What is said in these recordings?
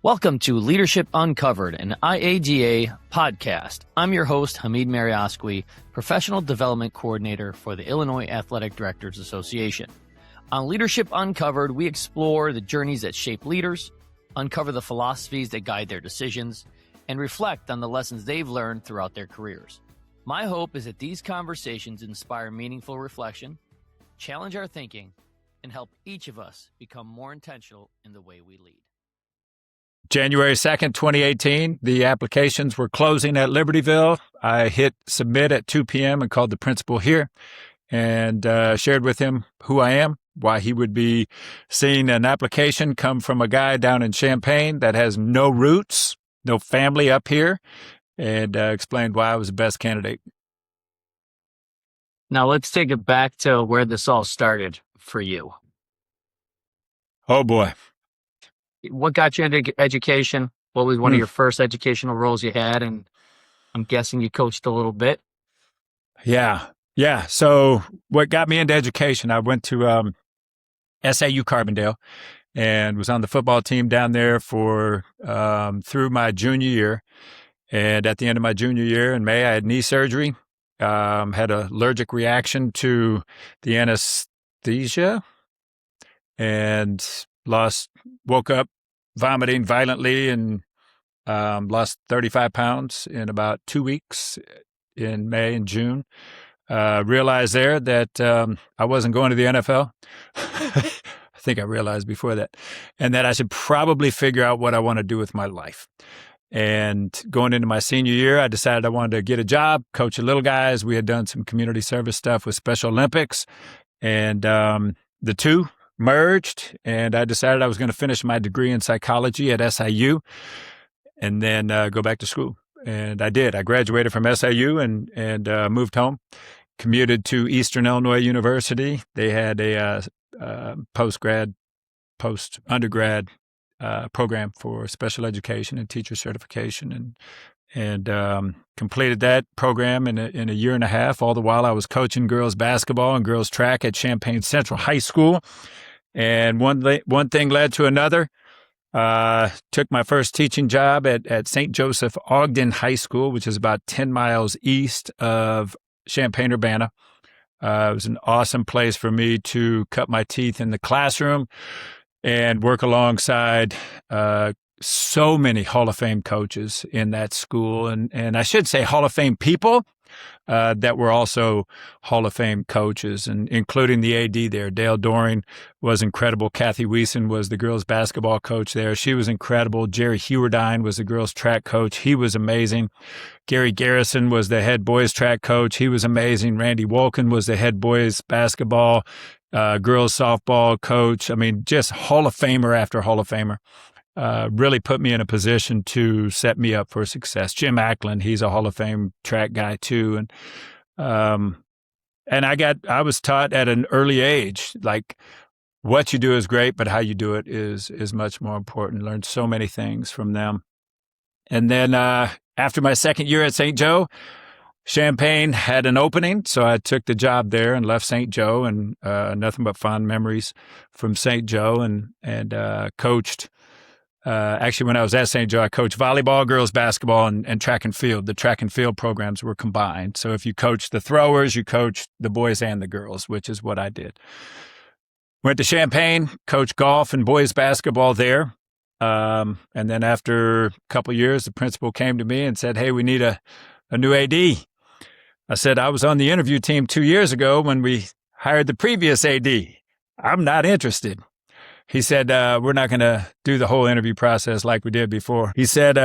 Welcome to Leadership Uncovered, an IAGA podcast. I'm your host, Hamid Mariasqui, Professional Development Coordinator for the Illinois Athletic Directors Association. On Leadership Uncovered, we explore the journeys that shape leaders, uncover the philosophies that guide their decisions, and reflect on the lessons they've learned throughout their careers. My hope is that these conversations inspire meaningful reflection, challenge our thinking, and help each of us become more intentional in the way we lead. January 2nd, 2018, the applications were closing at Libertyville. I hit submit at 2 p.m. and called the principal here and shared with him who I am, why he would be seeing an application come from a guy down in Champaign that has no roots, no family up here, and explained why I was the best candidate. Now let's take it back to where this all started for you. Oh, boy. What got you into education? What was one of your first educational roles you had? And I'm guessing you coached a little bit. Yeah. So what got me into education, I went to SAU Carbondale and was on the football team down there for through my junior year. And at the end of my junior year in May, I had knee surgery, had an allergic reaction to the anesthesia, and woke up vomiting violently and lost 35 pounds in about 2 weeks in May and June. Realized there that I wasn't going to the NFL. I think I realized before that. And that I should probably figure out what I want to do with my life. And going into my senior year, I decided I wanted to get a job, coach the little guys. We had done some community service stuff with Special Olympics. And the two merged, and I decided I was going to finish my degree in psychology at SIU and then go back to school. And I did. I graduated from SIU and moved home, commuted to Eastern Illinois University. They had a post-undergrad program for special education and teacher certification, and completed that program in a year and a half. All the while I was coaching girls basketball and girls track at Champaign Central High School. And one thing led to another. Took my first teaching job at St. Joseph Ogden High School, which is about 10 miles east of Champaign-Urbana. It was an awesome place for me to cut my teeth in the classroom and work alongside so many Hall of Fame coaches in that school. And I should say Hall of Fame people that were also Hall of Fame coaches, and including the AD there. Dale Doring was incredible. Kathy Wiesen was the girls basketball coach there. She was incredible. Jerry Hewardine was the girls track coach. He was amazing. Gary Garrison was the head boys track coach. He was amazing. Randy Wolkin was the head boys basketball, girls softball coach. I mean, just Hall of Famer after Hall of Famer. Really put me in a position to set me up for success. Jim Ackland, he's a Hall of Fame track guy too. And I was taught at an early age, like what you do is great, but how you do it is much more important. Learned so many things from them. And then, after my second year at St. Joe, Champaign had an opening, so I took the job there and left St. Joe, and nothing but fond memories from St. Joe, and coached. Actually, when I was at St. Joe, I coached volleyball, girls basketball, and track and field. The track and field programs were combined. So if you coached the throwers, you coached the boys and the girls, which is what I did. Went to Champaign, coached golf and boys basketball there. And then after a couple of years, the principal came to me and said, "Hey, we need a new AD." I said, "I was on the interview team 2 years ago when we hired the previous AD. I'm not interested." He said, "We're not going to do the whole interview process like we did before." He said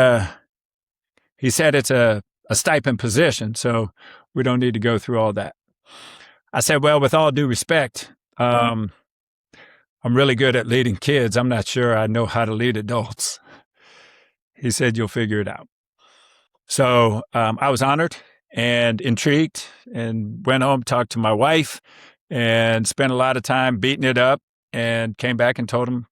it's a stipend position, so we don't need to go through all that. I said, "Well, with all due respect, I'm really good at leading kids. I'm not sure I know how to lead adults." He said, "You'll figure it out." So I was honored and intrigued, and went home, talked to my wife, and spent a lot of time beating it up. And came back and told him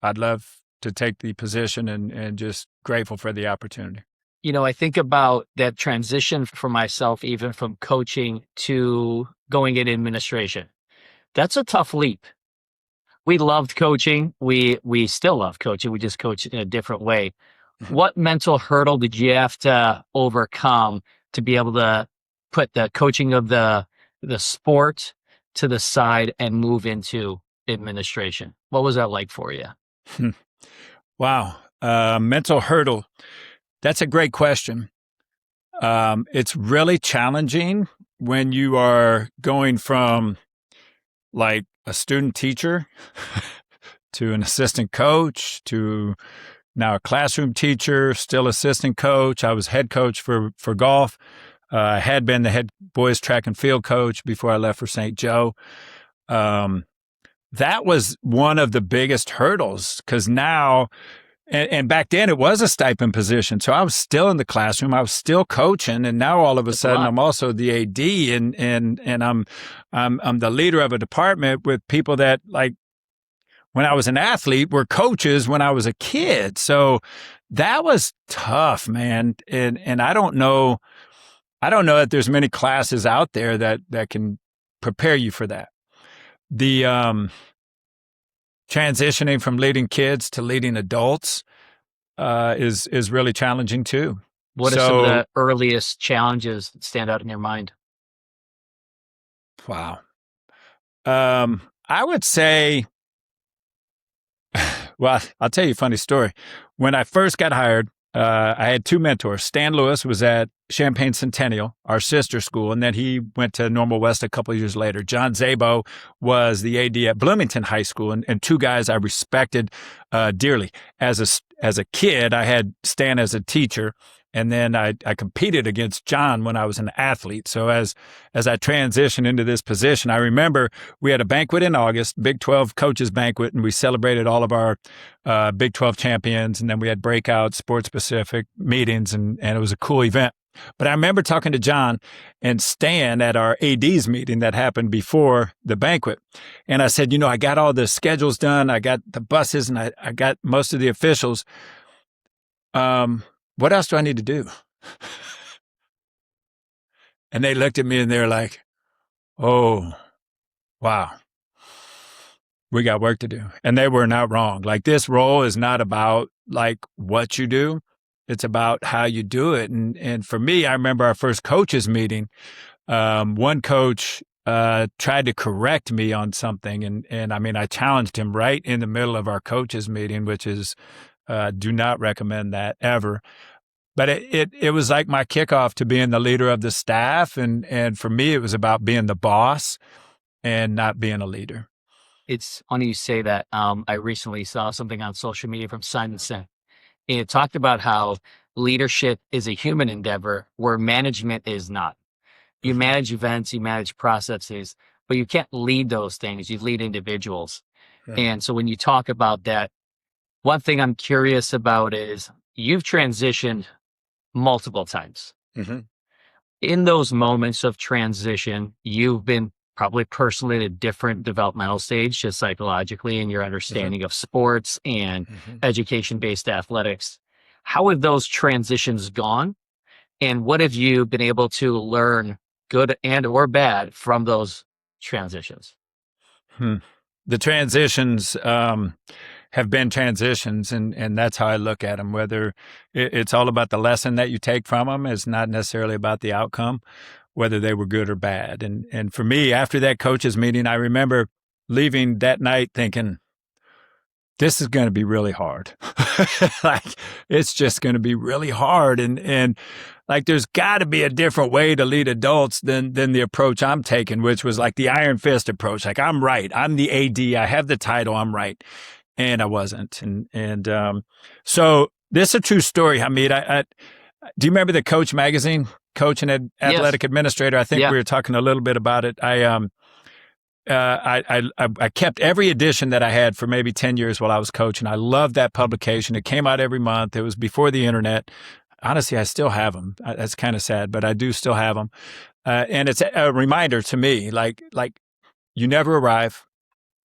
I'd love to take the position, and just grateful for the opportunity. You know, I think about that transition for myself, even from coaching to going in administration. That's a tough leap. we loved coaching. We still love coaching. We just coach in a different way. What mental hurdle did you have to overcome to be able to put the coaching of the sport to the side and move into administration? What was that like for you? Wow. Mental hurdle. That's a great question. It's really challenging when you are going from like a student teacher to an assistant coach to now a classroom teacher, still assistant coach. I was head coach for golf. I had been the head boys track and field coach before I left for St. Joe. That was one of the biggest hurdles because now, and back then it was a stipend position. So I was still in the classroom. I was still coaching. And now all of a sudden I'm also the AD and I'm the leader of a department with people that like when I was an athlete were coaches when I was a kid. So that was tough, man. And I don't know that there's many classes out there that can prepare you for that. The transitioning from leading kids to leading adults is really challenging too. What are some of the earliest challenges that stand out in your mind? Wow. I would say, well, I'll tell you a funny story. When I first got hired, I had two mentors. Stan Lewis was at Champaign Centennial, our sister school, and then he went to Normal West a couple of years later. John Szabo was the AD at Bloomington High School, and two guys I respected dearly. As a kid, I had Stan as a teacher, and then I competed against John when I was an athlete. So as I transitioned into this position, I remember we had a banquet in August, Big 12 coaches banquet, and we celebrated all of our Big 12 champions. And then we had breakout sport-specific meetings, and it was a cool event. But I remember talking to John and Stan at our AD's meeting that happened before the banquet. And I said, I got all the schedules done. I got the buses and I got most of the officials. What else do I need to do? And they looked at me and they're like, oh, wow, we got work to do. And they were not wrong. Like this role is not about like what you do. It's about how you do it. And for me, I remember our first coaches meeting. One coach tried to correct me on something. And I mean, I challenged him right in the middle of our coaches meeting, which is do not recommend that ever. But it was like my kickoff to being the leader of the staff. And for me, it was about being the boss and not being a leader. It's funny you say that. I recently saw something on social media from Simon Sinek. And it talked about how leadership is a human endeavor where management is not. You manage events, you manage processes, but you can't lead those things. You lead individuals. Right. And so when you talk about that, one thing I'm curious about is you've transitioned multiple times. Mm-hmm. In those moments of transition, you've been probably personally at a different developmental stage, just psychologically, in your understanding of sports and education-based athletics. How have those transitions gone? And what have you been able to learn, good and or bad, from those transitions? The transitions have been transitions, and that's how I look at them. Whether it's all about the lesson that you take from them, it's not necessarily about the outcome, whether they were good or bad. And for me, after that coaches meeting, I remember leaving that night thinking, this is going to be really hard. Like, it's just going to be really hard. And like, there's got to be a different way to lead adults than the approach I'm taking, which was like the iron fist approach. Like, I'm right. I'm the AD. I have the title. I'm right. And I wasn't. And so this is a true story, Hamid. Do you remember the Coach magazine, Coach and Athletic Administrator? I think we were talking a little bit about it. I kept every edition that I had for maybe 10 years while I was coaching. I loved that publication. It came out every month. It was before the internet. Honestly, I still have them. That's kind of sad, but I do still have them. And it's a reminder to me, like you never arrive.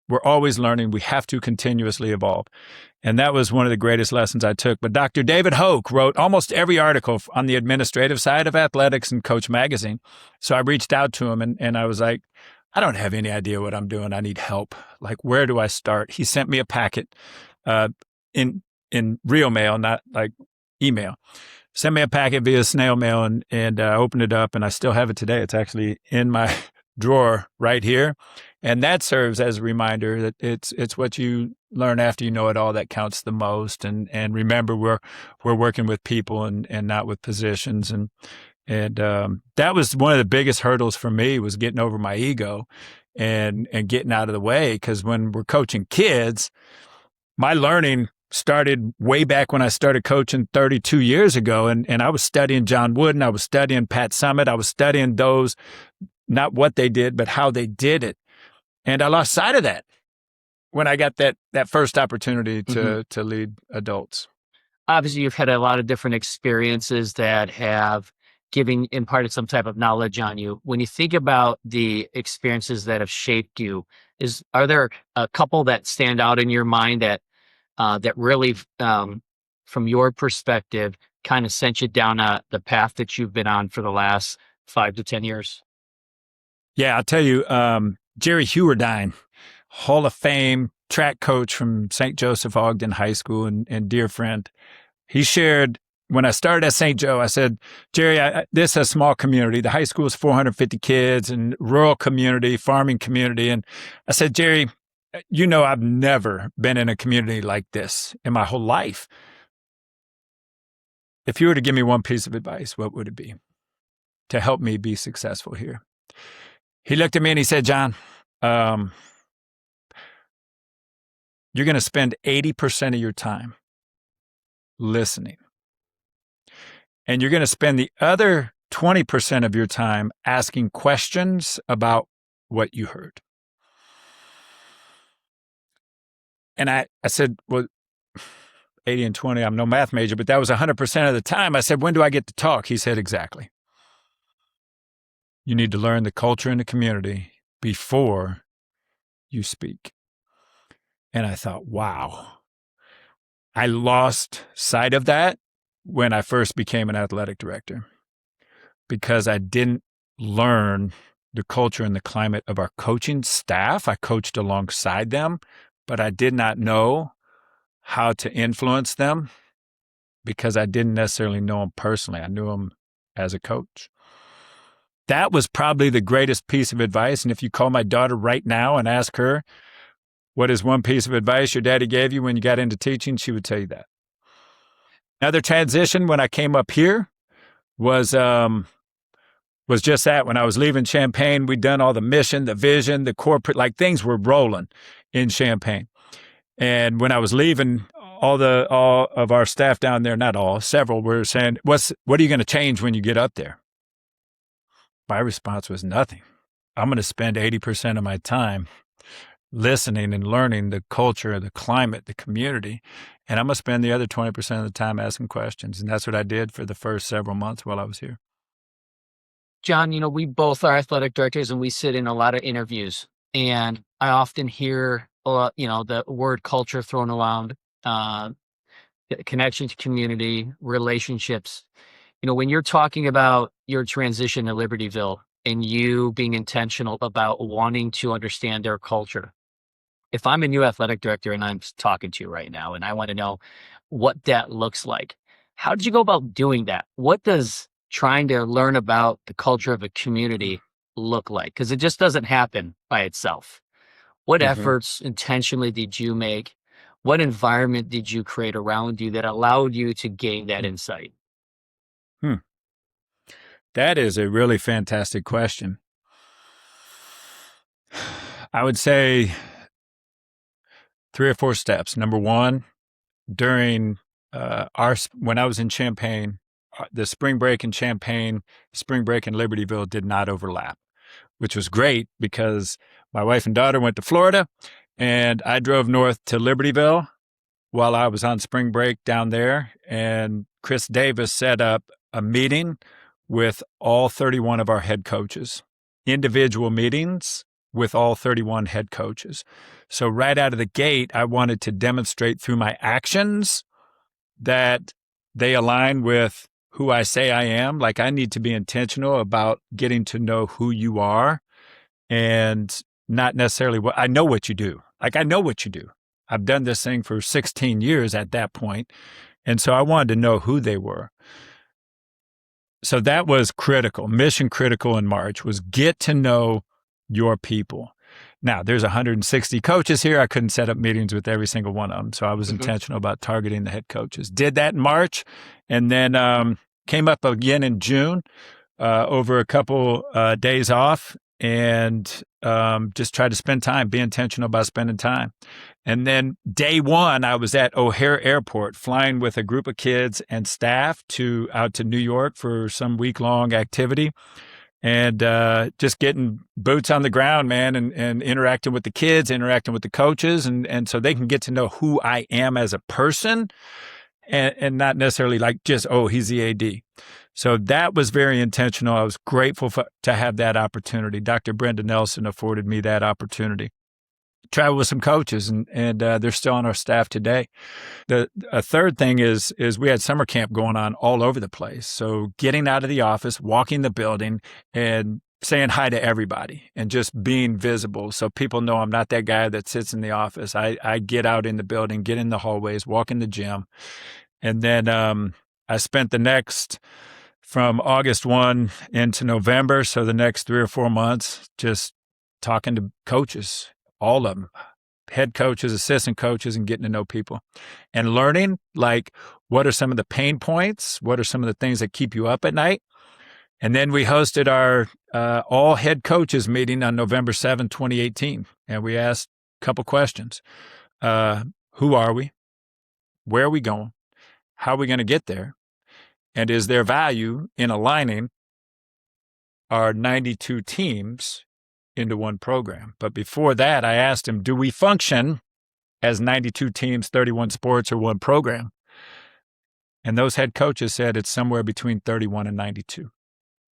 We're always learning. We have to continuously evolve. And that was one of the greatest lessons I took. But Dr. David Hoke wrote almost every article on the administrative side of athletics in Coach magazine. So I reached out to him and I was like, I don't have any idea what I'm doing. I need help. Like, where do I start? He sent me a packet uh, in real mail, not like email. Sent me a packet via snail mail, and opened it up, and I still have it today. It's actually in my drawer right here, and that serves as a reminder that it's what you learn after you know it all that counts the most. And remember, we're working with people and not with positions. And that was one of the biggest hurdles for me, was getting over my ego and getting out of the way. Because when we're coaching kids, my learning started way back when I started coaching 32 years ago. And I was studying John Wooden. I was studying Pat Summitt. I was studying those, not what they did, but how they did it. And I lost sight of that when I got that first opportunity to lead adults. Obviously, you've had a lot of different experiences that have imparted some type of knowledge on you. When you think about the experiences that have shaped you, are there a couple that stand out in your mind that really, from your perspective, kind of sent you down the path that you've been on for the last 5 to 10 years? Yeah, I'll tell you, Jerry Hewerdine, Hall of Fame track coach from St. Joseph Ogden High School and dear friend. He shared, when I started at St. Joe, I said, Jerry, this is a small community. The high school is 450 kids, and rural community, farming community. And I said, Jerry, you know, I've never been in a community like this in my whole life. If you were to give me one piece of advice, what would it be to help me be successful here? He looked at me and he said, John, you're going to spend 80% of your time listening. And you're going to spend the other 20% of your time asking questions about what you heard. And I said, well, 80 and 20, I'm no math major, but that was 100% of the time. I said, when do I get to talk? He said, exactly. You need to learn the culture in the community before you speak. And I thought, wow. I lost sight of that when I first became an athletic director, because I didn't learn the culture and the climate of our coaching staff. I coached alongside them, but I did not know how to influence them because I didn't necessarily know them personally. I knew them as a coach. That was probably the greatest piece of advice. And if you call my daughter right now and ask her, what is one piece of advice your daddy gave you when you got into teaching, she would tell you that. Another transition when I came up here was just that. When I was leaving Champaign, we'd done all the mission, the vision, the corporate, like things were rolling in Champaign. And when I was leaving, all of our staff down there, not all, several were saying, what are you going to change when you get up there? My response was nothing. I'm going to spend 80% of my time listening and learning the culture, the climate, the community. And I'm going to spend the other 20% of the time asking questions. And that's what I did for the first several months while I was here. John, we both are athletic directors and we sit in a lot of interviews, and I often hear the word culture thrown around, connection to community, relationships. When you're talking about your transition to Libertyville and you being intentional about wanting to understand their culture, if I'm a new athletic director and I'm talking to you right now and I want to know what that looks like, how did you go about doing that? What does trying to learn about the culture of a community look like? Because it just doesn't happen by itself. What efforts intentionally did you make? What environment did you create around you that allowed you to gain that insight? That is a really fantastic question. I would say 3 or 4 steps. Number one, during when I was in Champaign, the spring break in Champaign, spring break in Libertyville did not overlap, which was great because my wife and daughter went to Florida and I drove north to Libertyville while I was on spring break down there. And Chris Davis set up a meeting with all 31 of our head coaches, individual meetings with all 31 head coaches. So right out of the gate, I wanted to demonstrate through my actions that they align with who I say I am. Like, I need to be intentional about getting to know who you are and not necessarily what I know what you do. Like, I know what you do. I've done this thing for 16 years at that point. And so I wanted to know who they were. So that was critical, mission critical in March, was get to know your people. Now, there's 160 coaches here. I couldn't set up meetings with every single one of them. So I was intentional about targeting the head coaches. Did that in March, and then came up again in June over a couple days off, and just tried to spend time, be intentional about spending time. And then day one, I was at O'Hare Airport flying with a group of kids and staff out to New York for some week-long activity. And just getting boots on the ground, man, and interacting with the kids, interacting with the coaches, and so they can get to know who I am as a person, and not necessarily like just, oh, he's the AD. So that was very intentional. I was grateful to have that opportunity. Dr. Brenda Nelson afforded me that opportunity. Travel with some coaches, and they're still on our staff today. A third thing is we had summer camp going on all over the place. So getting out of the office, walking the building, and saying hi to everybody, and just being visible so people know I'm not that guy that sits in the office. I get out in the building, get in the hallways, walk in the gym. And then I spent the next, from August 1 into November, so the next 3 or 4 months, just talking to coaches, all of them, head coaches, assistant coaches, and getting to know people and learning, like, what are some of the pain points? What are some of the things that keep you up at night? And then we hosted our all head coaches meeting on November 7, 2018. And we asked a couple questions. Who are we? Where are we going? How are we going to get there? And is there value in aligning our 92 teams into one program? But before that, I asked him, do we function as 92 teams, 31 sports, or one program? And those head coaches said it's somewhere between 31 and 92.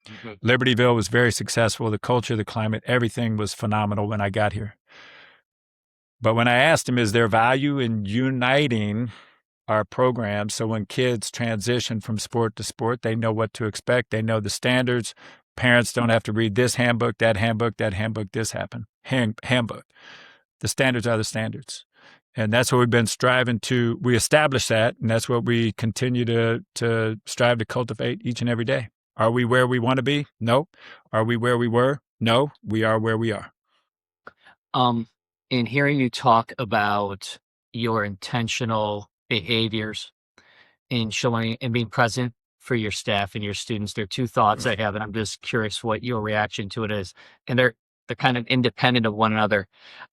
Mm-hmm. Libertyville was very successful. The culture, the climate, everything was phenomenal when I got here. But when I asked him, is there value in uniting our program so when kids transition from sport to sport, they know what to expect, they know the standards. Parents don't have to read this handbook, that handbook, this handbook. The standards are the standards. And that's what we've been striving to. We established that, and that's what we continue to strive to cultivate each and every day. Are we where we want to be? No. Are we where we were? No. We are where we are. In hearing you talk about your intentional behaviors in showing and being present for your staff and your students, there are two thoughts I have, and I'm just curious what your reaction to it is. And they're kind of independent of one another.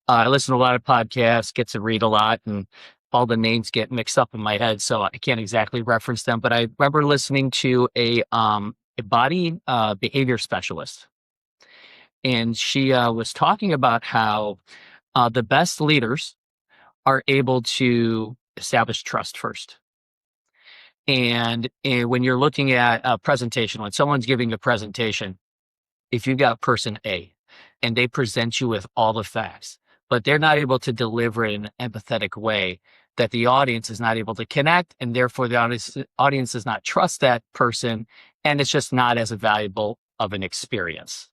I listen to a lot of podcasts, get to read a lot, and all the names get mixed up in my head, so I can't exactly reference them. But I remember listening to a body behavior specialist, and she was talking about how the best leaders are able to establish trust first. And when you're looking at a presentation, when someone's giving a presentation, if you've got person A and they present you with all the facts, but they're not able to deliver it in an empathetic way, that the audience is not able to connect, and therefore the audience does not trust that person, and it's just not as valuable of an experience.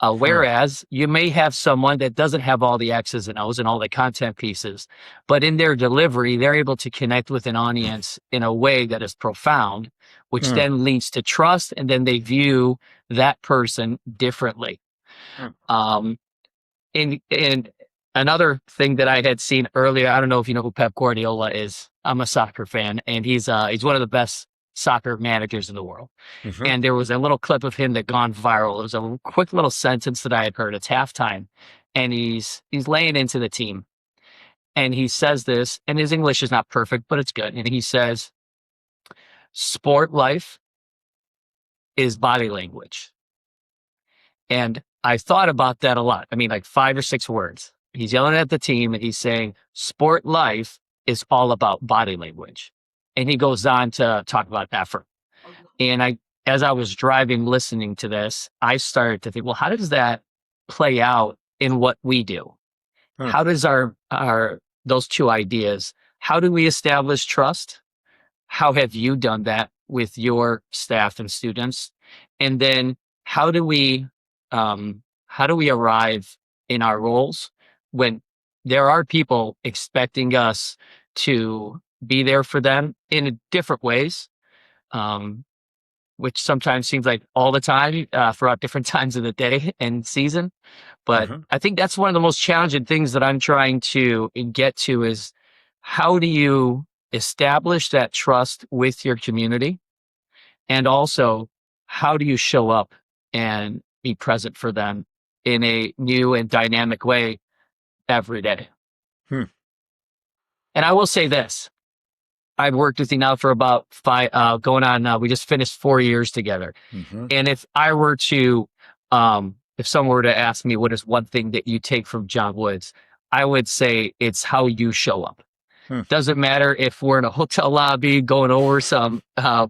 Whereas you may have someone that doesn't have all the X's and O's and all the content pieces, but in their delivery, they're able to connect with an audience in a way that is profound, which then leads to trust, and then they view that person differently. And another thing that I had seen earlier, I don't know if you know who Pep Guardiola is. I'm a soccer fan, and he's one of the best soccer managers in the world. Mm-hmm. And there was a little clip of him that gone viral. It was a quick little sentence that I had heard. It's halftime, and he's laying into the team, and he says this, and his English is not perfect, but it's good. And he says, "Sport life is body language." And I thought about that a lot. I mean, like 5 or 6 words. He's yelling at the team, and he's saying, "Sport life is all about body language." And he goes on to talk about effort. And as I was driving, listening to this, I started to think, well, how does that play out in what we do? How does those two ideas, how do we establish trust? How have you done that with your staff and students? And then how do we how do we arrive in our roles when there are people expecting us to be there for them in different ways, um, which sometimes seems like all the time throughout different times of the day and season. But Uh-huh. I think that's one of the most challenging things that I'm trying to get to is how do you establish that trust with your community? And also, how do you show up and be present for them in a new and dynamic way every day? Hmm. And I will say this. I've worked with you now for about going on, we just finished 4 years together. Mm-hmm. And if someone were to ask me what is one thing that you take from John Woods, I would say it's how you show up. Hmm. Doesn't matter if we're in a hotel lobby going over some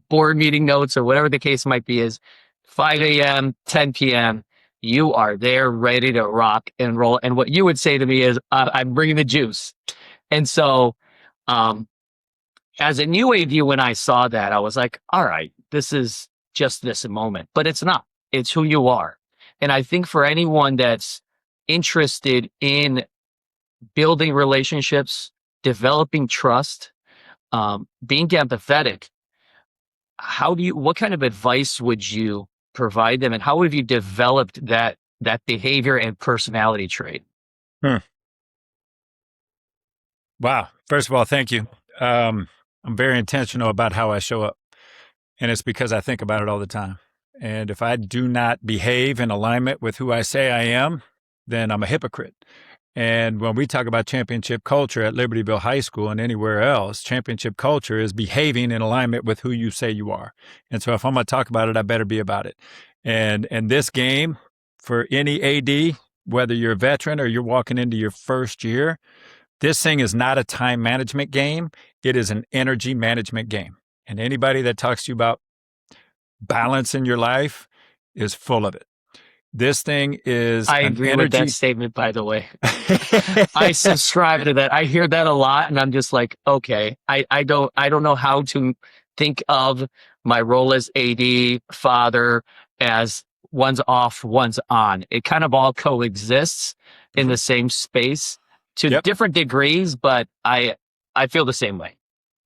board meeting notes or whatever the case might be, is 5 a.m., 10 p.m., you are there ready to rock and roll. And what you would say to me is, I'm bringing the juice. And so, um, as a new AD, when I saw that, I was like, all right, this is just this moment, but it's not. It's who you are. And I think for anyone that's interested in building relationships, developing trust, being empathetic, what kind of advice would you provide them, and how have you developed that behavior and personality trait? Hmm. Wow. First of all, thank you. I'm very intentional about how I show up, and it's because I think about it all the time. And if I do not behave in alignment with who I say I am, then I'm a hypocrite. And when we talk about championship culture at Libertyville High School and anywhere else, championship culture is behaving in alignment with who you say you are. And so if I'm going to talk about it, I better be about it. And this game, for any AD, whether you're a veteran or you're walking into your first year, this thing is not a time management game. It is an energy management game. And anybody that talks to you about balance in your life is full of it. This thing is I an agree with that energy. statement, by the way. I subscribe to that. I hear that a lot, and I'm just like, okay, I don't know how to think of my role as AD, father, as one's off, one's on. It kind of all coexists in the same space to Yep. different degrees, but I feel the same way.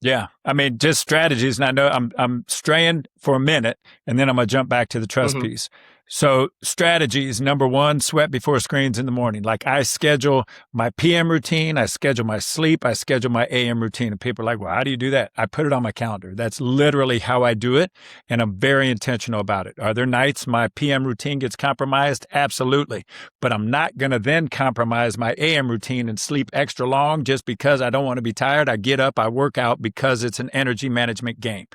Yeah. I mean, just strategies. And I know I'm straying for a minute, and then I'm going to jump back to the trust piece. So strategies, number one, sweat before screens in the morning. Like I schedule my PM routine, I schedule my sleep, I schedule my AM routine. And people are like, well, how do you do that? I put it on my calendar. That's literally how I do it. And I'm very intentional about it. Are there nights my PM routine gets compromised? Absolutely. But I'm not going to then compromise my AM routine and sleep extra long just because I don't want to be tired. I get up, I work out because it's an energy management game.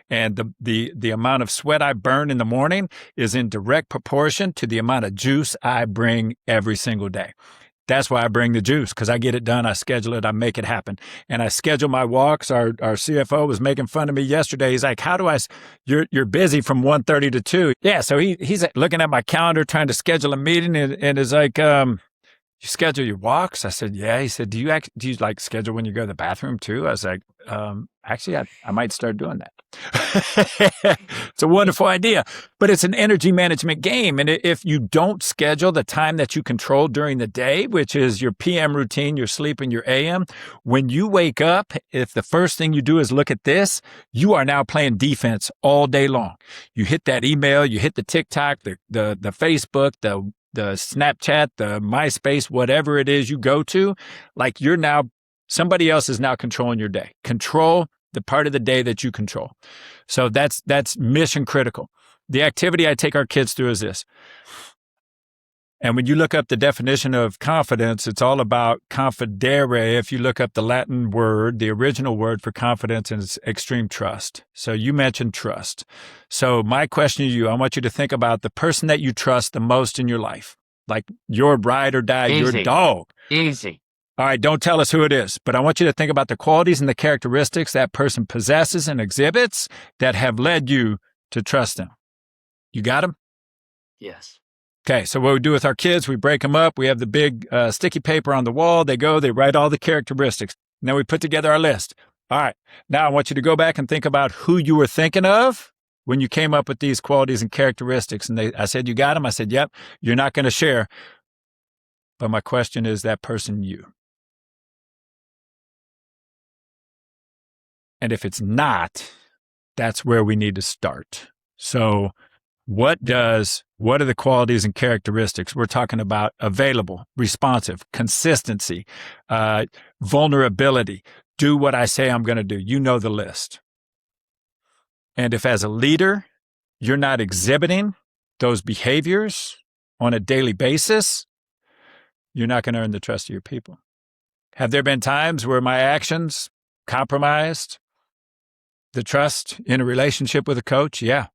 And the amount of sweat I burn in the morning is in direct proportion to the amount of juice I bring every single day. That's why I bring the juice, because I get it done, I schedule it, I make it happen. And I schedule my walks. Our CFO was making fun of me yesterday. He's like, you're busy from 1:30 to 2. Yeah, so he's looking at my calendar trying to schedule a meeting and is like, you schedule your walks? I said, yeah. He said, do you like schedule when you go to the bathroom too? I was like, actually, I might start doing that. It's a wonderful idea, but it's an energy management game. And if you don't schedule the time that you control during the day, which is your PM routine, your sleep and your AM, when you wake up, if the first thing you do is look at this, you are now playing defense all day long. You hit that email, you hit the TikTok, the Facebook, the Snapchat, the MySpace, whatever it is you go to, like somebody else is now controlling your day. Control the part of the day that you control. So that's mission critical. The activity I take our kids through is this. And when you look up the definition of confidence, it's all about confidere. If you look up the Latin word, the original word for confidence is extreme trust. So you mentioned trust. So my question to you, I want you to think about the person that you trust the most in your life, like your ride or die, your dog. Easy. All right, don't tell us who it is, but I want you to think about the qualities and the characteristics that person possesses and exhibits that have led you to trust them. You got them? Yes. Okay, so what we do with our kids, we break them up. We have the big sticky paper on the wall. They write all the characteristics. And then we put together our list. All right, now I want you to go back and think about who you were thinking of when you came up with these qualities and characteristics? And I said, you got them? I said, yep, you're not going to share. But my question is, that person you? And if it's not, that's where we need to start. So what are the qualities and characteristics? We're talking about available, responsive, consistency, vulnerability, do what I say I'm going to do. You know the list. And if as a leader, you're not exhibiting those behaviors on a daily basis, you're not going to earn the trust of your people. Have there been times where my actions compromised the trust in a relationship with a coach? Yeah.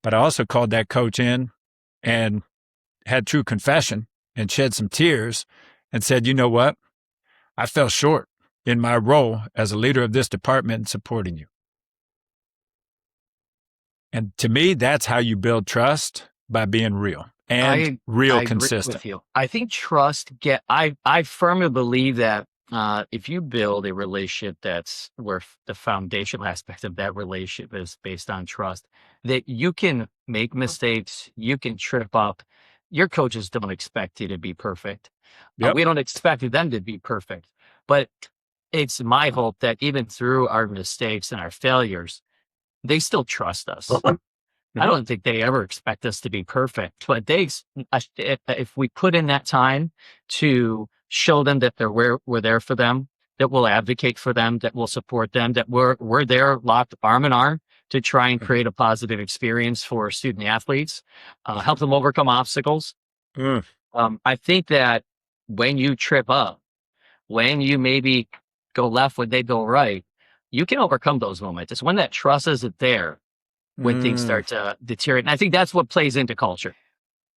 But I also called that coach in and had true confession and shed some tears and said, you know what? I fell short in my role as a leader of this department in supporting you. And to me, that's how you build trust, by being real and I consistent. agree with you. I think I firmly believe that if you build a relationship that's where the foundational aspect of that relationship is based on trust, that you can make mistakes, you can trip up. Your coaches don't expect you to be perfect. Yep. We don't expect them to be perfect, but it's my hope that even through our mistakes and our failures, they still trust us. I don't think they ever expect us to be perfect, but if we put in that time to show them that we're there for them, that we'll advocate for them, that we'll support them, that we're there locked arm in arm to try and create a positive experience for student athletes, help them overcome obstacles. I think that when you trip up, when you maybe go left when they go right, you can overcome those moments. It's when that trust isn't there when things start to deteriorate. And I think that's what plays into culture.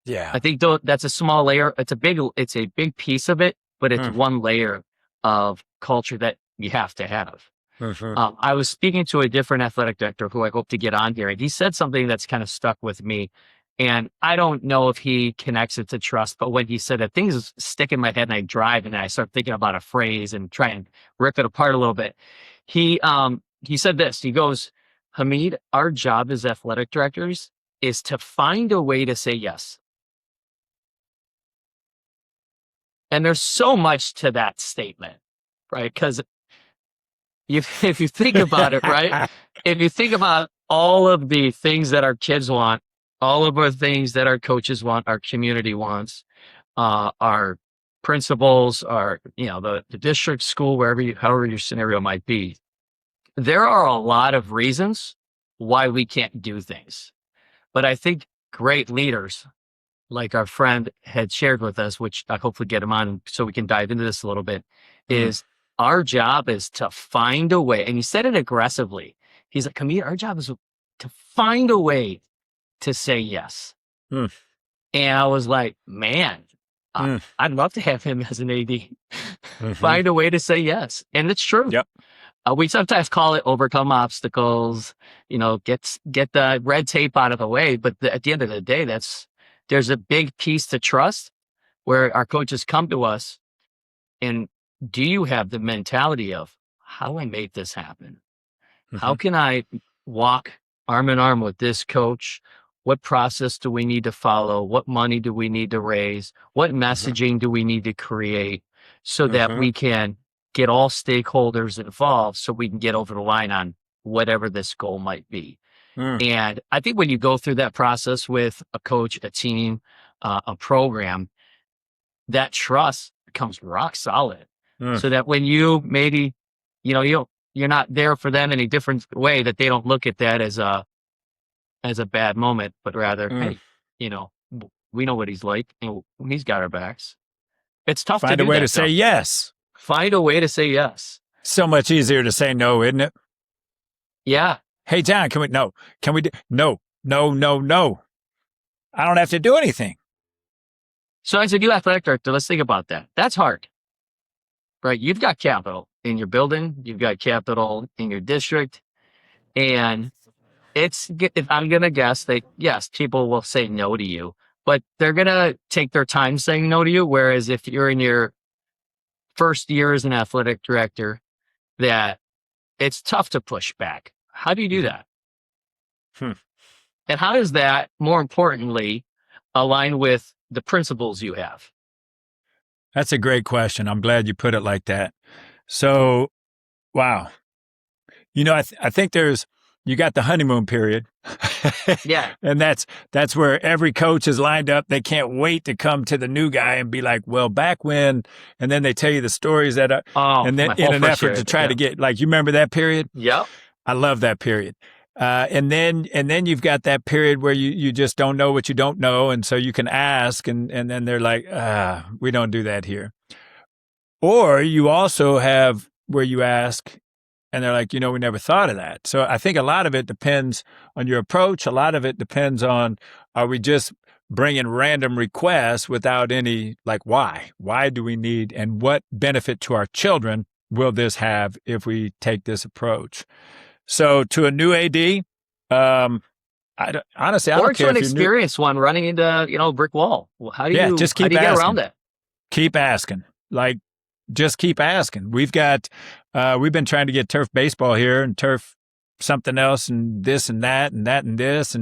Yeah. I think that's a small layer. It's a big piece of it, but it's one layer of culture that you have to have. I was speaking to a different athletic director who I hope to get on here, and he said something that's kind of stuck with me. And I don't know if he connects it to trust, but when he said it, things stick in my head and I drive and I start thinking about a phrase and try and rip it apart a little bit. He said this, he goes, Hamid, our job as athletic directors is to find a way to say yes. And there's so much to that statement, right? Because if you think about it, right? If you think about all of the things that our kids want, all of the things that our coaches want, our community wants, our principals, the district school, however your scenario might be, there are a lot of reasons why we can't do things. But I think great leaders, like our friend had shared with us, which I hopefully get him on so we can dive into this a little bit, is our job is to find a way. And he said it aggressively. He's like, Hamid, our job is to find a way to say yes. And I was like, man, I'd love to have him as an AD. Find a way to say yes. And it's true. Yep. We sometimes call it overcome obstacles, get the red tape out of the way. But at the end of the day, there's a big piece to trust where our coaches come to us. And do you have the mentality of, how do I make this happen? How can I walk arm in arm with this coach? What process do we need to follow? What money do we need to raise? What messaging do we need to create so that we can get all stakeholders involved so we can get over the line on whatever this goal might be? And I think when you go through that process with a coach, a team, a program, that trust becomes rock solid. So that when you maybe, you're not there for them in a different way, that they don't look at that as a bad moment, but rather, hey, we know what he's like and he's got our backs. It's tough to do that. Find a way to say yes. Find a way to say yes. So much easier to say no, isn't it? Yeah. Hey, John, can we do? No. I don't have to do anything. So as a new athletic director, let's think about that. That's hard, right? You've got capital in your building. You've got capital in your district. And I'm going to guess that, yes, people will say no to you, but they're going to take their time saying no to you. Whereas if you're in your first year as an athletic director, that it's tough to push back. How do you do that? Hmm. And how does that, more importantly, align with the principles you have? That's a great question. I'm glad you put it like that. So, wow. I think you got the honeymoon period. Yeah. And that's where every coach is lined up. They can't wait to come to the new guy and be like, well, back when, and then they tell you the stories Oh, and then my in whole an first effort year. to try to Yeah. get, like, you remember that period? Yep. I love that period. And then you've got that period where you just don't know what you don't know. And so you can ask and then they're like, we don't do that here. Or you also have where you ask and they're like, we never thought of that. So I think a lot of it depends on your approach. A lot of it depends on, are we just bringing random requests without any, like, why? Why do we need, and what benefit to our children will this have if we take this approach? So to a new AD, honestly, I Or don't to care an if you're new. experienced one running into, a brick wall. Well, how do Yeah, you just how do keep you get around asking. that? Keep asking. Like, just keep asking. We've been trying to get turf baseball here and turf something else and this and that and that and this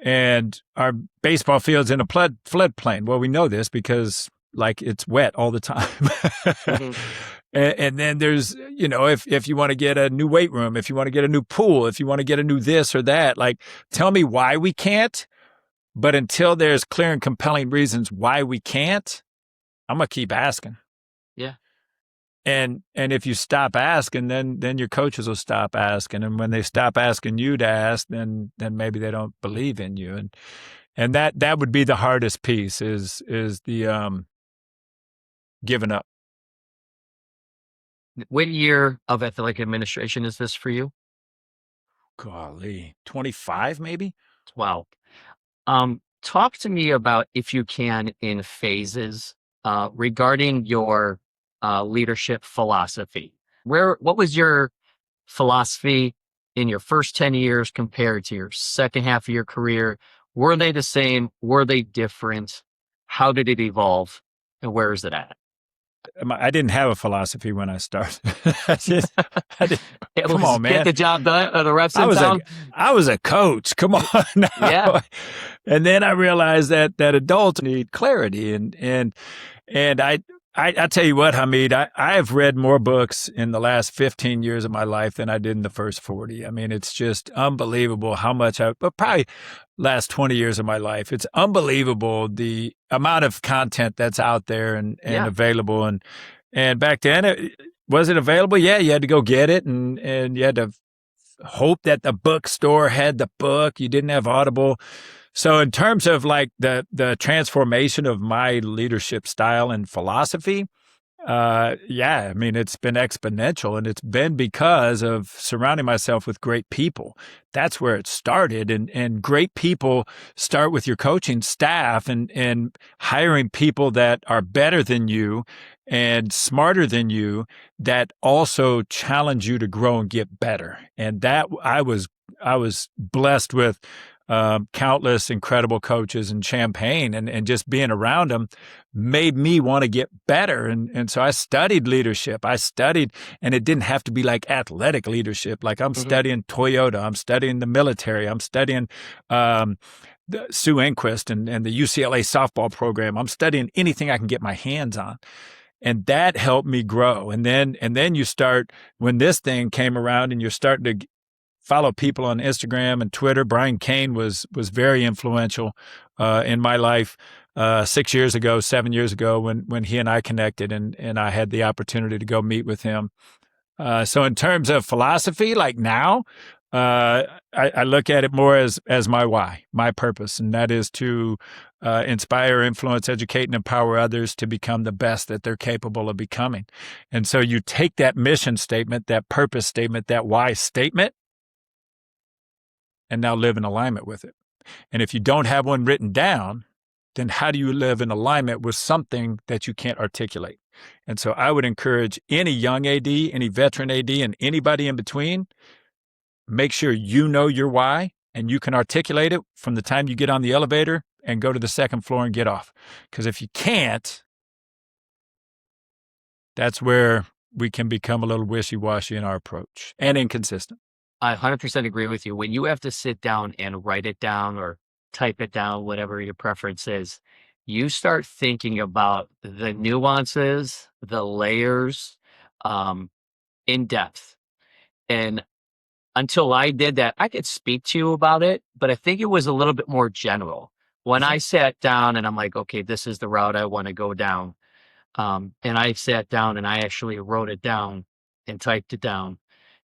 and our baseball field's in a floodplain. Well, we know this because like it's wet all the time. Mm-hmm. And then there's, if you want to get a new weight room, if you want to get a new pool, if you want to get a new this or that, like tell me why we can't. But until there's clear and compelling reasons why we can't, I'm going to keep asking. Yeah. And if you stop asking, then your coaches will stop asking. And when they stop asking you to ask, then maybe they don't believe in you. And that would be the hardest piece is the giving up. What year of athletic administration is this for you? Golly, 25 maybe? Wow. Talk to me about, if you can, in phases, regarding your leadership philosophy. What was your philosophy in your first 10 years compared to your second half of your career? Were they the same? Were they different? How did it evolve? And where is it at? I didn't have a philosophy when I started. I didn't, It come was on, get man. the job done. Are the reps I in was a town? I was a coach. Come on Yeah. now. And then I realized that adults need clarity and I tell you what, Hamid, I have read more books in the last 15 years of my life than I did in the first 40. I mean, it's just unbelievable how much but probably last 20 years of my life. It's unbelievable the amount of content that's out there and Yeah. available. And back then, was it available? Yeah, you had to go get it and you had to hope that the bookstore had the book. You didn't have Audible. So in terms of like the transformation of my leadership style and philosophy, yeah, I mean, it's been exponential and it's been because of surrounding myself with great people. That's where it started. And great people start with your coaching staff and hiring people that are better than you and smarter than you that also challenge you to grow and get better. And that I was blessed with countless incredible coaches in Champaign and just being around them made me want to get better. And so I studied leadership. I studied, and it didn't have to be like athletic leadership. Like I'm Mm-hmm. studying Toyota, I'm studying the military, I'm studying Sue Enquist and the UCLA softball program. I'm studying anything I can get my hands on. And that helped me grow. And then you start, when this thing came around and you're starting to follow people on Instagram and Twitter. Brian Kane was very influential in my life 6 years ago, 7 years ago when he and I connected and I had the opportunity to go meet with him. So in terms of philosophy, like now, I look at it more as my why, my purpose, and that is to inspire, influence, educate, and empower others to become the best that they're capable of becoming. And so you take that mission statement, that purpose statement, that why statement, and now live in alignment with it. And if you don't have one written down, then how do you live in alignment with something that you can't articulate? And so I would encourage any young AD, any veteran AD, and anybody in between, make sure you know your why and you can articulate it from the time you get on the elevator and go to the second floor and get off. Because if you can't, that's where we can become a little wishy-washy in our approach and inconsistent. I 100% agree with you. When you have to sit down and write it down or type it down, whatever your preference is, you start thinking about the nuances, the layers, um, in depth. And until I did that, I could speak to you about it, but I think it was a little bit more general. When I sat down and I'm like, okay, this is the route I want to go down. And I sat down and I actually wrote it down and typed it down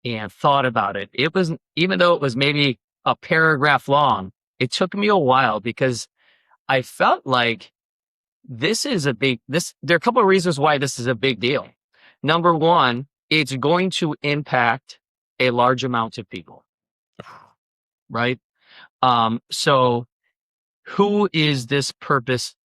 and thought about it. It was, even though it was maybe a paragraph long, it took me a while because I felt like there are a couple of reasons why this is a big deal. Number one, it's going to impact a large amount of people, right? So who is this purpose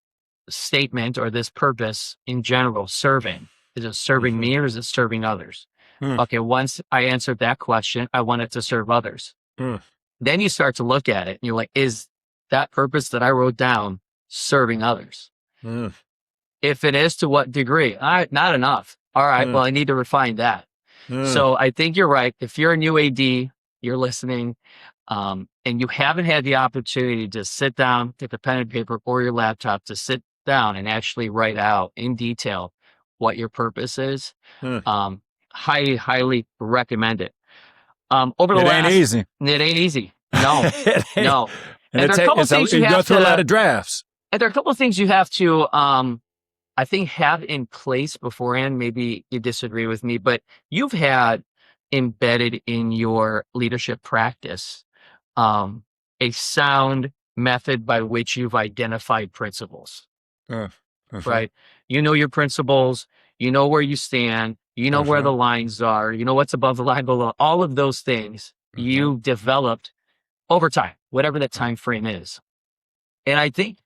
statement or this purpose in general serving? Is it serving me or is it serving others? Okay, once I answered that question, I want it to serve others. Then you start to look at it and you're like, is that purpose that I wrote down serving others? If it is, to what degree? Not enough. All right, well, I need to refine that. So I think you're right. If you're a new AD, you're listening, and you haven't had the opportunity to sit down, get the pen and paper or your laptop to sit down and actually write out in detail what your purpose is, highly, highly recommend it. Over the It last, ain't easy. it ain't easy. No, It ain't. no. And there are a couple things you go have through a lot to, of drafts. and there are a couple of things you have to, I think, have in place beforehand. Maybe you disagree with me, but you've had embedded in your leadership practice a sound method by which you've identified principles, right? You know your principles, you know where you stand, you know where the lines are, you know what's above the line below. All of those things you developed over time, whatever that time frame is. And I think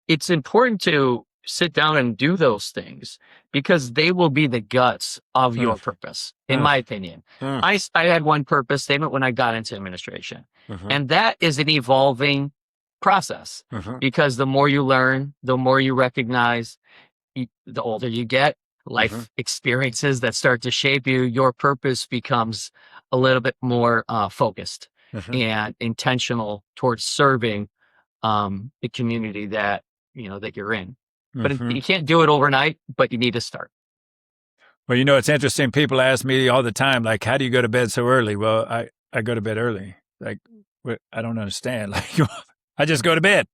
it's important to sit down and do those things because they will be the guts of your purpose, in my opinion. I had one purpose statement when I got into administration, and that is an evolving process because the more you learn, the more you recognize, the older you get, life experiences that start to shape you, your purpose becomes a little bit more focused and intentional towards serving the community that that you're in. But you can't do it overnight, but you need to start. Well, it's interesting. People ask me all the time, like, how do you go to bed so early? Well, I go to bed early. Like, I don't understand. Like, I just go to bed.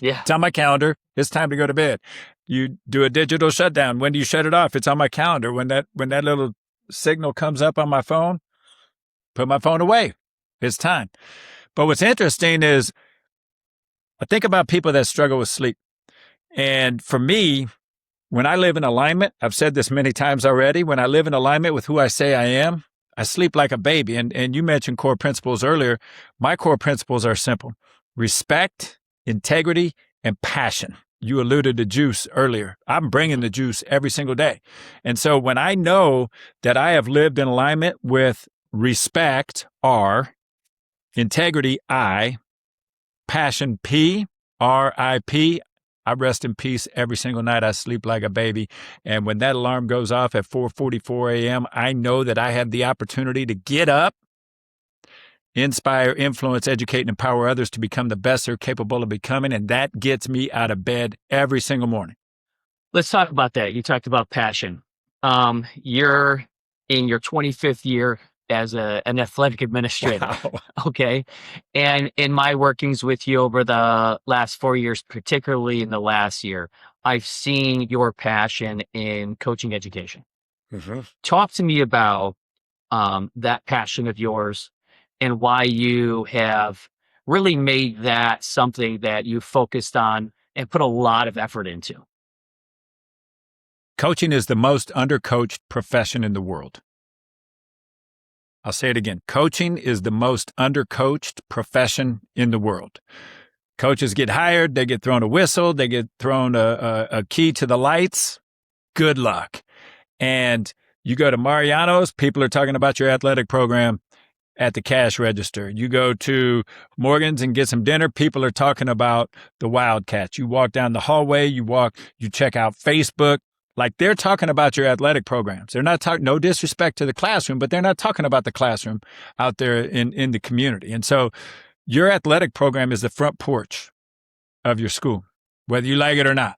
Yeah. It's on my calendar. It's time to go to bed. You do a digital shutdown. When do you shut it off? It's on my calendar. When that little signal comes up on my phone, put my phone away. It's time. But what's interesting is I think about people that struggle with sleep. And for me, when I live in alignment, I've said this many times already, when I live in alignment with who I say I am, I sleep like a baby. And you mentioned core principles earlier. My core principles are simple: respect, integrity, and passion. You alluded to juice earlier. I'm bringing the juice every single day. And so when I know that I have lived in alignment with respect, R, integrity, I, passion, P, RIP, I rest in peace every single night. I sleep like a baby. And when that alarm goes off at 4:44 a.m., I know that I have the opportunity to get up, inspire, influence, educate, and empower others to become the best they're capable of becoming. And that gets me out of bed every single morning. Let's talk about that. You talked about passion. You're in your 25th year as an athletic administrator. Wow. Okay. And in my workings with you over the last 4 years, particularly in the last year, I've seen your passion in coaching education. Talk to me about that passion of yours and why you have really made that something that you focused on and put a lot of effort into. Coaching is the most undercoached profession in the world. I'll say it again. Coaching is the most undercoached profession in the world. Coaches get hired, they get thrown a whistle, they get thrown a key to the lights. Good luck. And you go to Mariano's, people are talking about your athletic program at the cash register. You go to Morgan's and get some dinner, people are talking about the Wildcats. You walk down the hallway, you check out Facebook, Like they're talking about your athletic programs. They're not talking, no disrespect to the classroom, but they're not talking about the classroom out there in the community. And so your athletic program is the front porch of your school, whether you like it or not.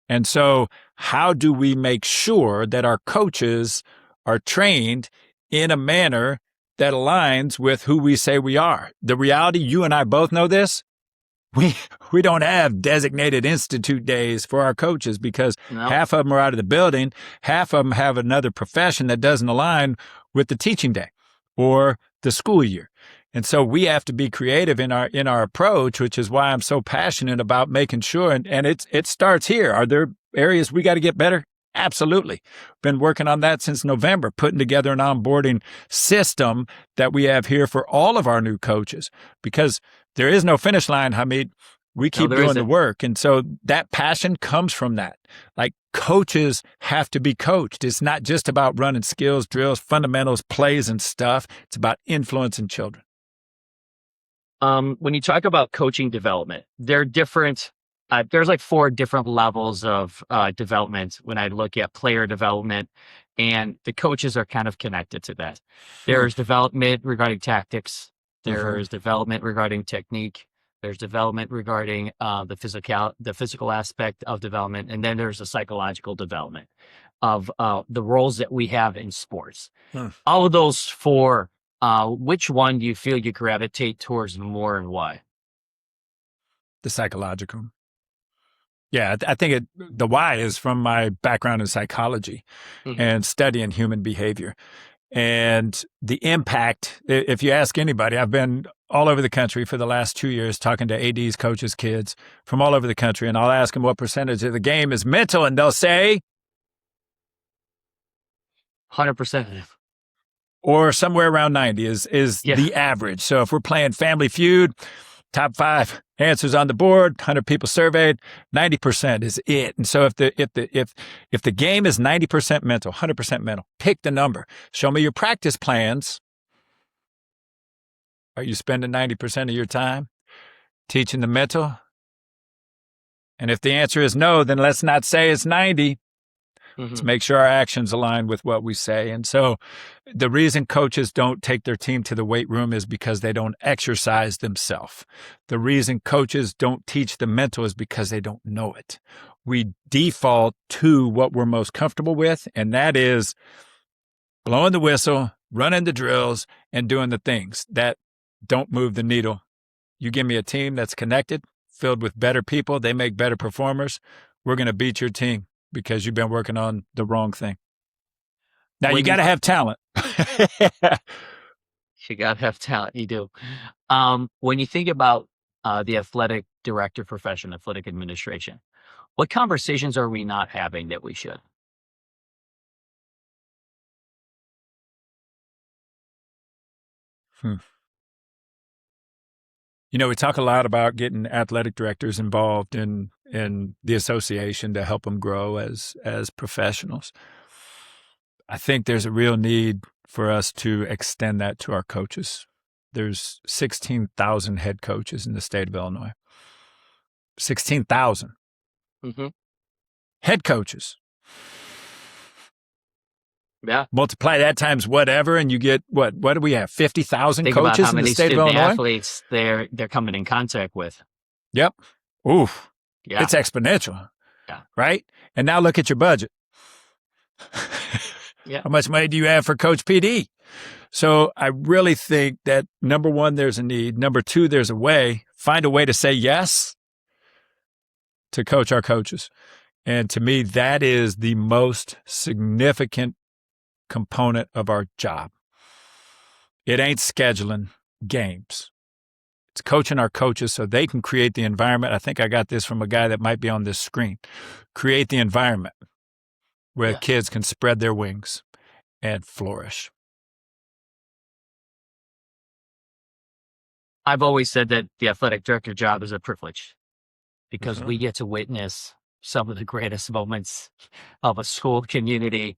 And so how do we make sure that our coaches are trained in a manner that aligns with who we say we are? The reality, you and I both know this, we don't have designated institute days for our coaches because half of them are out of the building. Half of them have another profession that doesn't align with the teaching day or the school year. And so we have to be creative in our approach, which is why I'm so passionate about making sure. And it starts here. Are there areas we got to get better? Absolutely. Been working on that since November, putting together an onboarding system that we have here for all of our new coaches, because there is no finish line, Hamid. We keep doing the work. And so that passion comes from that. Like coaches have to be coached. It's not just about running skills, drills, fundamentals, plays, and stuff. It's about influencing children. When you talk about coaching development, there are different, there's like 4 different levels of development when I look at player development, and the coaches are kind of connected to that. There's development regarding tactics. There's development regarding technique. There's development regarding the physical aspect of development. And then there's the psychological development of the roles that we have in sports. All of those 4, which one do you feel you gravitate towards more and why? The psychological. Yeah, I think the why is from my background in psychology and studying human behavior. And the impact, if you ask anybody, I've been all over the country for the last 2 years talking to ADs, coaches, kids from all over the country. And I'll ask them what percentage of the game is mental. And they'll say 100%. Or somewhere around 90 is the average. So if we're playing Family Feud, top 5 answers on the board, 100 people surveyed, 90% is it. And so if the game is 90% mental, 100% mental, pick the number. Show me your practice plans. Are you spending 90% of your time teaching the mental? And if the answer is no, then let's not say it's 90. Let's make sure our actions align with what we say. And so the reason coaches don't take their team to the weight room is because they don't exercise themselves. The reason coaches don't teach the mental is because they don't know it. We default to what we're most comfortable with, and that is blowing the whistle, running the drills, and doing the things that don't move the needle. You give me a team that's connected, filled with better people, they make better performers, we're going to beat your team. Because you've been working on the wrong thing. Now, you got to have talent. You got to have talent. You do. When you think about the athletic director profession, athletic administration, what conversations are we not having that we should? You know, we talk a lot about getting athletic directors involved in the association to help them grow as professionals. I think there's a real need for us to extend that to our coaches. There's 16,000 head coaches in the state of Illinois. 16,000 head coaches. Yeah. Multiply that times whatever, and you get what do we have? 50,000 coaches in the state of Illinois? Athletes they're coming in contact with. Yep. Oof. Yeah. It's exponential. Yeah. Right? And now look at your budget. Yeah. How much money do you have for Coach PD? So I really think that number 1, there's a need. Number 2, there's a way. Find a way to say yes to coach our coaches. And to me, that is the most significant component of our job. It ain't scheduling games. It's coaching our coaches so they can create the environment. I think I got this from a guy that might be on this screen. Create the environment where kids can spread their wings and flourish. I've always said that the athletic director job is a privilege because we get to witness some of the greatest moments of a school community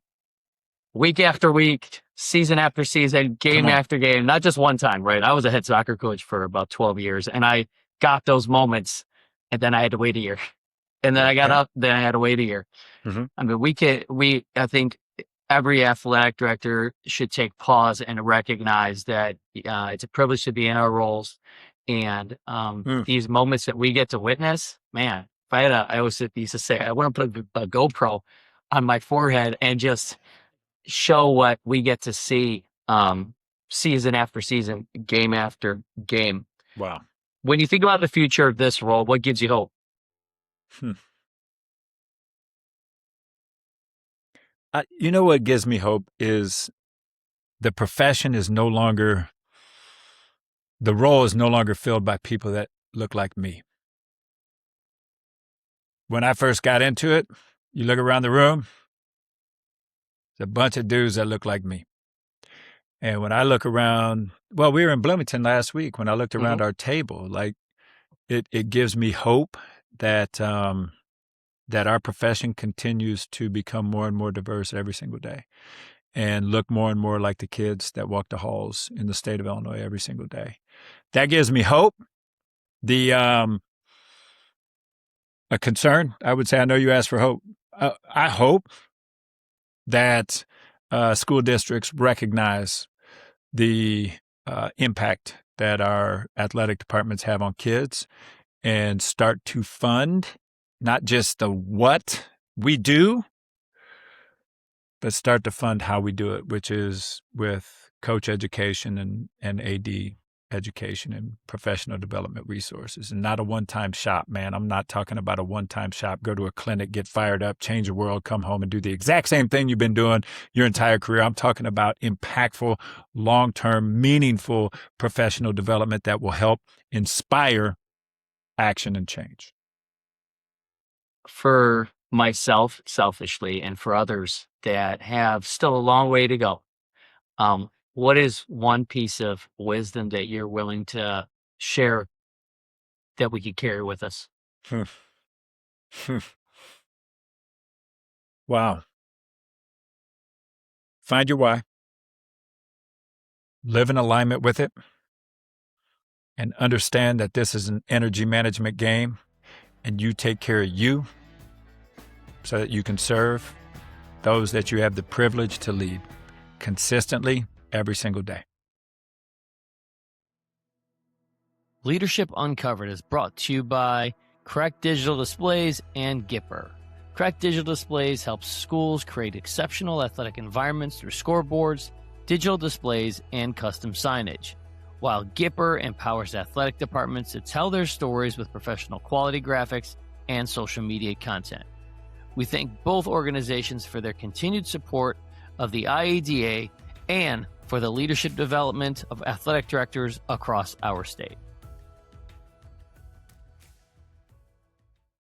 week after week, season after season, game after game, not just one time, right? I was a head soccer coach for about 12 years, and I got those moments, and then I had to wait a year And then I got up, then I had to wait a year. Mhm. I mean, I think every athletic director should take pause and recognize that it's a privilege to be in our roles. And Mm. these moments that we get to witness, man, if I had I always used to say, I want to put a GoPro on my forehead and just show what we get to see season after season, game after game. Wow. When you think about the future of this role, what gives you hope? Hmm. You know what gives me hope is the profession is no longer, the role is no longer filled by people that look like me. When I first got into it, you look around the room, there's a bunch of dudes that look like me. And when I look around, well, we were in Bloomington last week. When I looked Mhm. around our table, like it gives me hope that that our profession continues to become more and more diverse every single day and look more and more like the kids that walk the halls in the state of Illinois every single day. That gives me hope. The a concern, I would say, I know you asked for hope. I hope that school districts recognize the impact that our athletic departments have on kids and start to fund not just the what we do, but start to fund how we do it, which is with coach education and AD education and professional development resources, and not a one-time shop, man. I'm not talking about a one-time shop. Go to a clinic, get fired up, change the world, come home and do the exact same thing you've been doing your entire career. I'm talking about impactful, long-term, meaningful professional development that will help inspire action and change. For myself, selfishly, and for others that have still a long way to go, what is one piece of wisdom that you're willing to share that we could carry with us? Hmm. Hmm. Wow. Find your why, live in alignment with it, and understand that this is an energy management game and you take care of you so that you can serve those that you have the privilege to lead consistently every single day. Leadership Uncovered is brought to you by Correct Digital Displays and Gipper. Correct Digital Displays helps schools create exceptional athletic environments through scoreboards, digital displays, and custom signage, while Gipper empowers athletic departments to tell their stories with professional quality graphics and social media content. We thank both organizations for their continued support of the IADA and for the leadership development of athletic directors across our state.